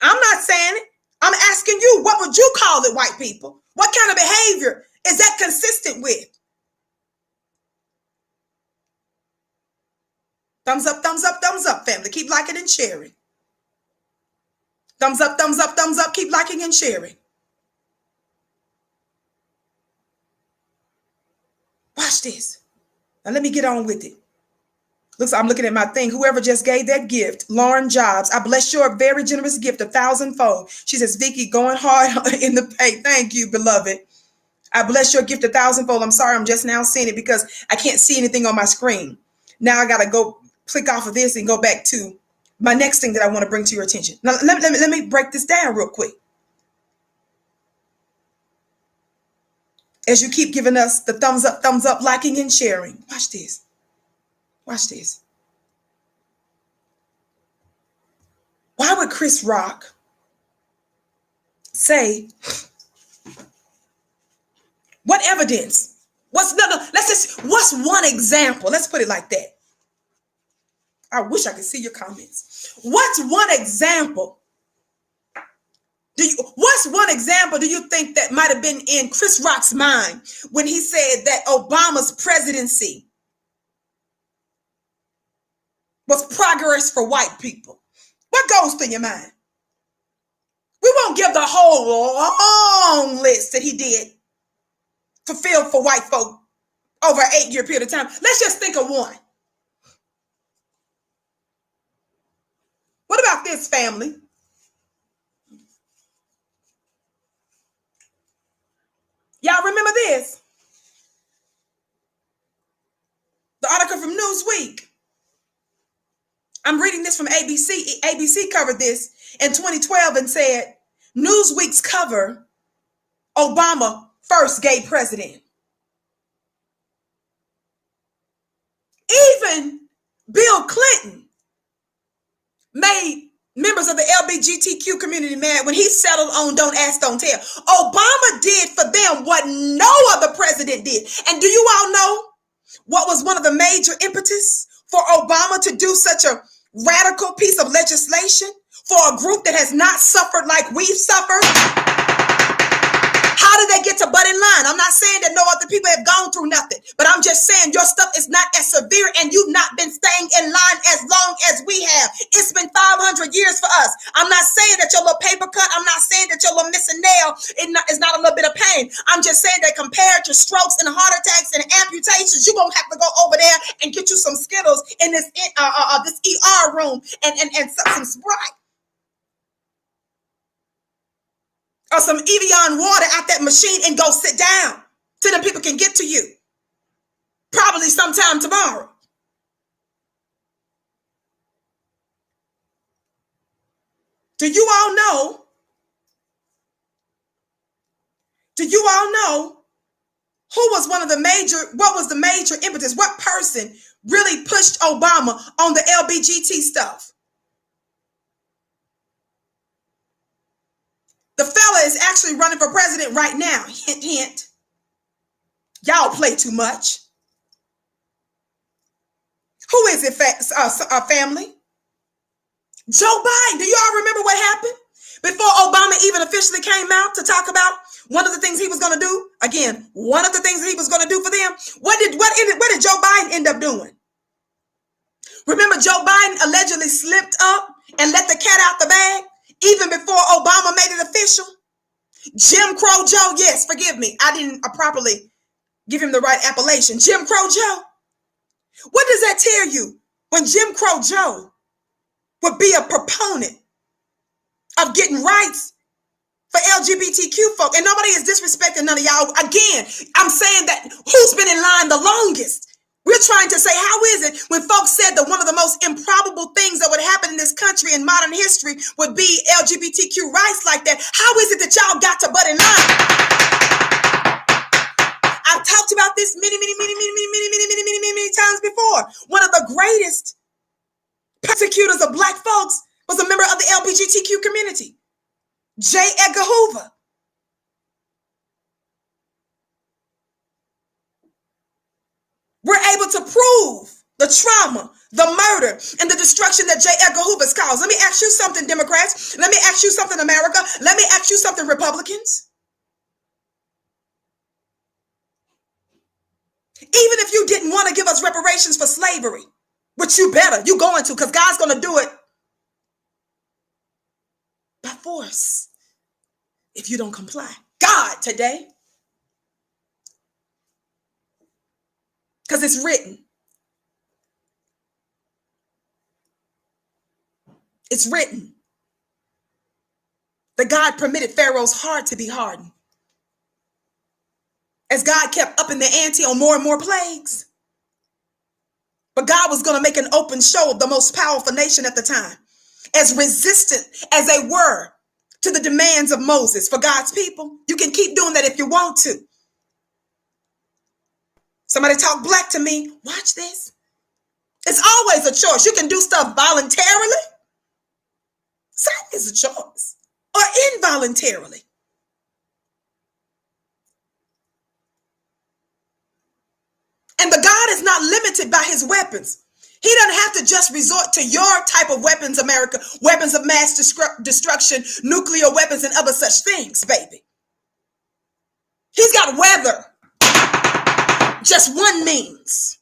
I'm not saying it. I'm asking you, what would you call it, white people? What kind of behavior is that consistent with? Thumbs up, family. Keep liking and sharing. Thumbs up, keep liking and sharing. Watch this. Now let me get on with it. Looks, I'm looking at my thing. Whoever just gave that gift, Lauren Jobs, I bless your very generous gift 1,000-fold. She says, Vicki, going hard in the paint. Thank you, beloved. I bless your gift 1,000-fold. I'm sorry, I'm just now seeing it because I can't see anything on my screen. Now I got to go click off of this and go back to my next thing that I want to bring to your attention. Now, let me break this down real quick. As you keep giving us the thumbs up, liking and sharing. Watch this. Watch this. Why would Chris Rock say, what evidence? What's one example? Let's put it like that. I wish I could see your comments. What's one example? What's one example do you think that might have been in Chris Rock's mind when he said that Obama's presidency was progress for white people? What goes through your mind? We won't give the whole long list that he did fulfilled for white folk over an 8-year period of time. Let's just think of one. What about this, family? Y'all remember this? The article from Newsweek. I'm reading this from ABC. ABC covered this in 2012 and said, Newsweek's cover, Obama, first gay president. Even Bill Clinton made members of the LGBTQ community mad when he settled on Don't Ask, Don't Tell. Obama did for them what no other president did. And do you all know what was one of the major impetus for Obama to do such a radical piece of legislation for a group that has not suffered like we've suffered? How did they get to butt in line? I'm not saying that no other people have gone through nothing, but I'm just saying your stuff is not as severe and you've not been staying in line as long as we have. It's been 500 years for us. I'm not saying that your little paper cut, I'm not saying that your little missing nail is not a little bit of pain. I'm just saying that compared to strokes and heart attacks and amputations, you're going to have to go over there and get you some Skittles in this ER room and some Sprite. Or some Evian water out that machine and go sit down till them people can get to you. Probably sometime tomorrow. Do you all know? Who was what was the major impetus? What person really pushed Obama on the LGBT stuff? The fella is actually running for president right now. Hint, hint. Y'all play too much. Who is it, family? Joe Biden. Do y'all remember what happened? Before Obama even officially came out to talk about one of the things he was going to do. Again, one of the things he was going to do for them. What did Joe Biden end up doing? Remember, Joe Biden allegedly slipped up and let the cat out the bag? Even before Obama made it official. Jim Crow Joe, yes, forgive me. I didn't properly give him the right appellation. Jim Crow Joe. What does that tell you when Jim Crow Joe would be a proponent of getting rights for LGBTQ folk? And nobody is disrespecting none of y'all. Again, I'm saying that who's been in line the longest? We're trying to say, how is it when folks said that one of the most improbable things that would happen in this country in modern history would be LGBTQ rights like that? How is it that y'all got to butt in line? I've talked about this many times before. One of the greatest persecutors of Black folks was a member of the LGBTQ community, J. Edgar Hoover. We're able to prove the trauma, the murder, and the destruction that J. Edgar Hoover's caused. Let me ask you something, Democrats. Let me ask you something, America. Let me ask you something, Republicans. Even if you didn't want to give us reparations for slavery, which you better, you're going to, because God's going to do it by force if you don't comply. God, today. Because it's written. It's written that God permitted Pharaoh's heart to be hardened as God kept upping the ante on more and more plagues. But God was going to make an open show of the most powerful nation at the time, as resistant as they were to the demands of Moses for God's people. You can keep doing that if you want to. Somebody talk black to me. Watch this. It's always a choice. You can do stuff voluntarily. So it's a choice. Or involuntarily. And the God is not limited by his weapons. He doesn't have to just resort to your type of weapons, America. Weapons of mass destruction, nuclear weapons, and other such things, baby. He's got weather. Just one means.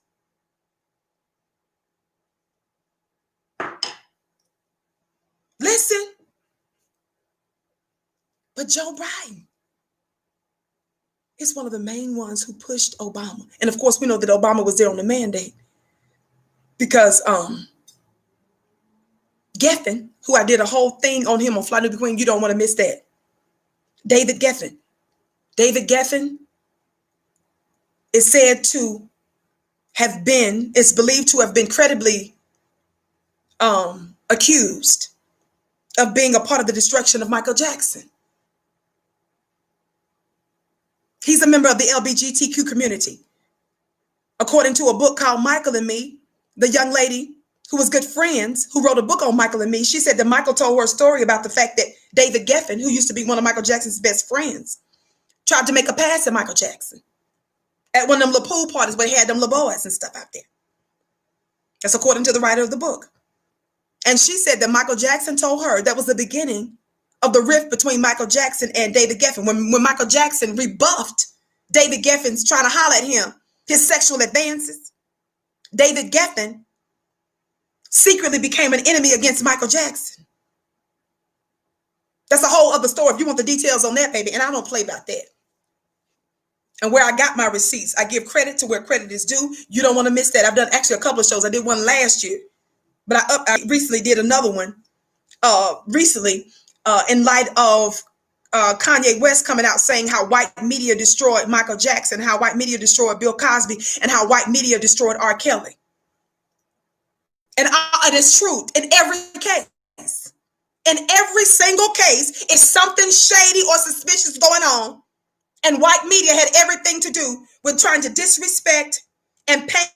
Listen. But Joe Biden is one of the main ones who pushed Obama. And of course, we know that Obama was there on the mandate because Geffen, who I did a whole thing on him on Fly Nubian Queen, you don't want to miss that. David Geffen. David Geffen is said to have been, is believed to have been credibly accused of being a part of the destruction of Michael Jackson. He's a member of the LGBTQ community. According to a book called Michael and Me, the young lady who was good friends, who wrote a book on Michael and Me, she said that Michael told her a story about the fact that David Geffen, who used to be one of Michael Jackson's best friends, tried to make a pass at Michael Jackson at one of them little pool parties where they had them little boys and stuff out there. That's according to the writer of the book. And she said that Michael Jackson told her that was the beginning of the rift between Michael Jackson and David Geffen. When Michael Jackson rebuffed David Geffen's trying to holler at him, his sexual advances, David Geffen secretly became an enemy against Michael Jackson. That's a whole other story if you want the details on that, baby. And I don't play about that. And where I got my receipts, I give credit to where credit is due. You don't want to miss that. I've done actually a couple of shows. I did one last year, but I recently did another one in light of Kanye West coming out saying how white media destroyed Michael Jackson, how white media destroyed Bill Cosby, and how white media destroyed R. Kelly. And it's true in every case. In every single case, if something shady or suspicious going on, and white media had everything to do with trying to disrespect and paint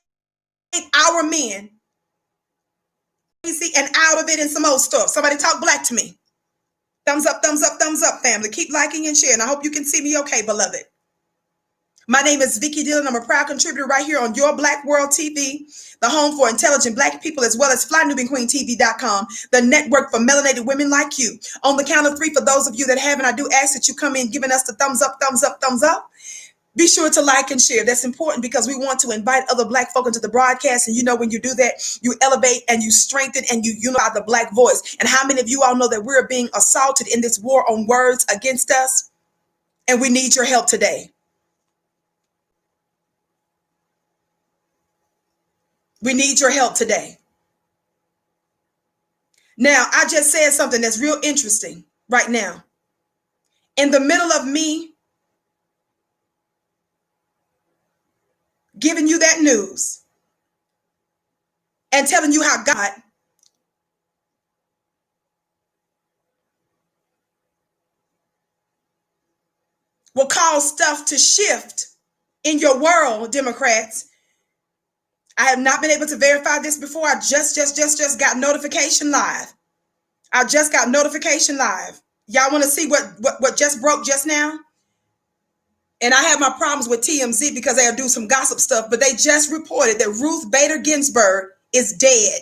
our men crazy and out of it and some old stuff. Somebody talk black to me. Thumbs up, thumbs up, thumbs up, family. Keep liking and sharing. I hope you can see me okay, beloved. My name is Vicki Dillard. I'm a proud contributor right here on Your Black World TV, the home for intelligent black people, as well as FlyNubianQueenTV.com, the network for melanated women like you. On the count of 3, for those of you that haven't, I do ask that you come in giving us the thumbs up, thumbs up, thumbs up. Be sure to like and share. That's important because we want to invite other black folk into the broadcast. And you know, when you do that, you elevate and you strengthen and you unify the black voice. And how many of you all know that we're being assaulted in this war on words against us? And we need your help today. We need your help today. Now, I just said something that's real interesting right now. In the middle of me giving you that news and telling you how God will cause stuff to shift in your world, Democrats. I have not been able to verify this before. I just got notification live. I just got notification live. Y'all want to see what just broke just now? And I have my problems with TMZ because they'll do some gossip stuff, but they just reported that Ruth Bader Ginsburg is dead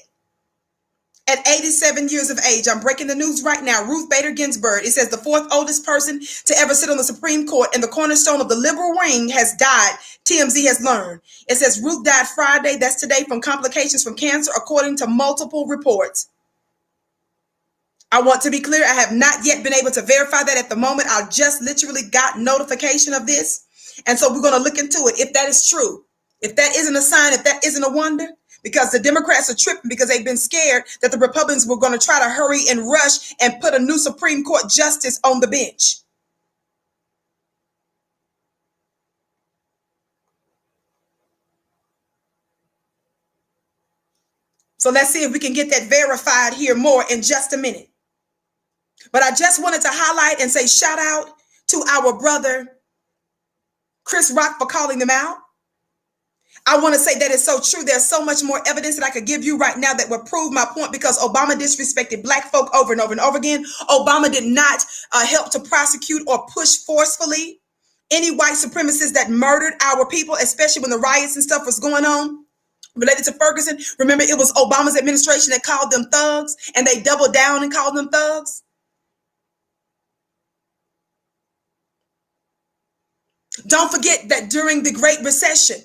at 87 years of age. I'm breaking the news right now. Ruth Bader Ginsburg, it says the 4th oldest person to ever sit on the Supreme Court and the cornerstone of the liberal wing, has died, TMZ has learned. It says Ruth died Friday, that's today, from complications from cancer, according to multiple reports. I want to be clear, I have not yet been able to verify that at the moment. I just literally got notification of this. And so we're going to look into it if that is true. If that isn't a sign, if that isn't a wonder, because the Democrats are tripping because they've been scared that the Republicans were going to try to hurry and rush and put a new Supreme Court justice on the bench. So let's see if we can get that verified here more in just a minute. But I just wanted to highlight and say shout out to our brother, Chris Rock, for calling them out. I want to say that it's so true. There's so much more evidence that I could give you right now that would prove my point, because Obama disrespected black folk over and over and over again. Obama did not help to prosecute or push forcefully any white supremacists that murdered our people, especially when the riots and stuff was going on related to Ferguson. Remember, it was Obama's administration that called them thugs, and they doubled down and called them thugs. Don't forget that during the Great Recession,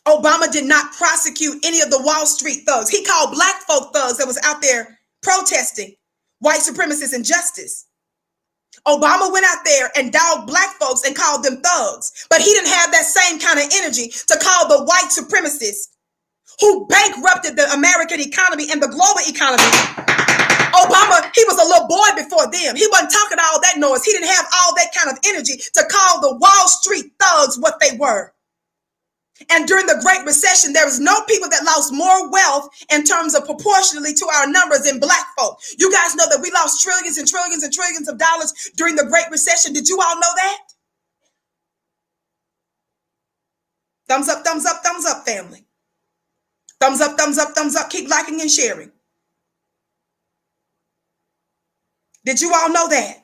Obama did not prosecute any of the Wall Street thugs. He called black folk thugs that was out there protesting white supremacist injustice. Obama went out there and dogged black folks and called them thugs, but he didn't have that same kind of energy to call the white supremacists who bankrupted the American economy and the global economy. Obama, he was a little boy before them. He wasn't talking all that noise. He didn't have all that kind of energy to call the Wall Street thugs what they were. And during the Great Recession, there was no people that lost more wealth in terms of proportionally to our numbers than black folk. You guys know that we lost trillions and trillions and trillions of dollars during the Great Recession. Did you all know that? Thumbs up, family. Thumbs up, thumbs up, thumbs up. Keep liking and sharing. Did you all know that?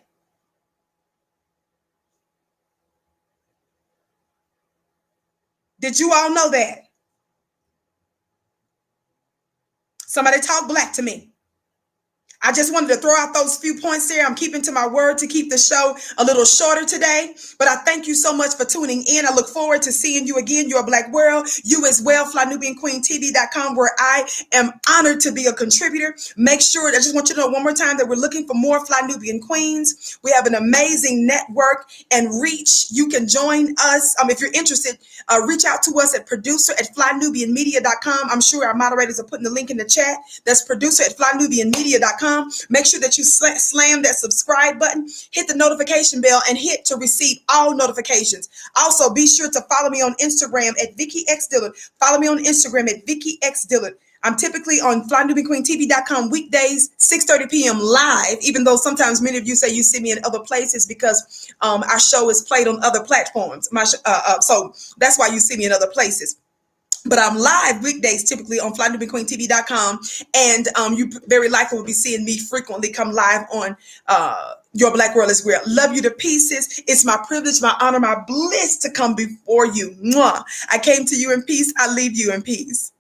Did you all know that? Somebody talk black to me. I just wanted to throw out those few points there. I'm keeping to my word to keep the show a little shorter today. But I thank you so much for tuning in. I look forward to seeing you again, Your Black World. You as well, FlyNubianQueenTV.com, where I am honored to be a contributor. Make sure, I just want you to know one more time that we're looking for more Fly Nubian Queens. We have an amazing network and reach. You can join us. If you're interested, reach out to us at producer@FlyNubianMedia.com. I'm sure our moderators are putting the link in the chat. That's producer@FlyNubianMedia.com. Make sure that you slam that subscribe button, hit the notification bell, and hit to receive all notifications. Also, be sure to follow me on Instagram at Vicki X Dillard. Follow me on Instagram at Vicki X Dillard. I'm typically on FlyNubianQueenTV.com weekdays, 6:30 p.m. live, even though sometimes many of you say you see me in other places because our show is played on other platforms. So that's why you see me in other places. But I'm live weekdays typically on FlyNubianQueenTV.com, and you very likely will be seeing me frequently come live on Your Black World as well. Love you to pieces. It's my privilege, my honor, my bliss to come before you. Mwah. I came to you in peace. I leave you in peace.